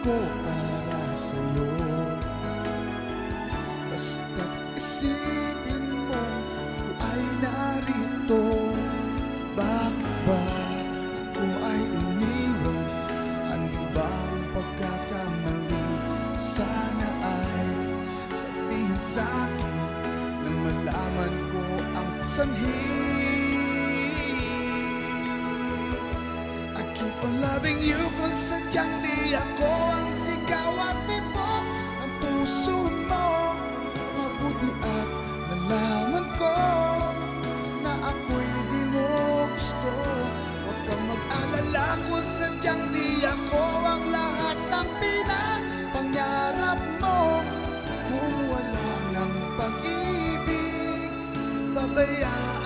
ko para sa'yo. Basta't isipin mo ako ay narito. Bakit ba ako ay iniwan? Ano bang pagkakamali? Sana ay sabihin sa'kin nang malaman ko ang sanhi. I keep on loving you kung sadyang di ako ang sigaw at tibok ng puso mo. Mabuti at nalaman ko na ako'y di mo gusto. Huwag kang mag-alala kung sadyang di ako ang lahat ng pinapangarap mo. Kung wala ng pag-ibig, babayaan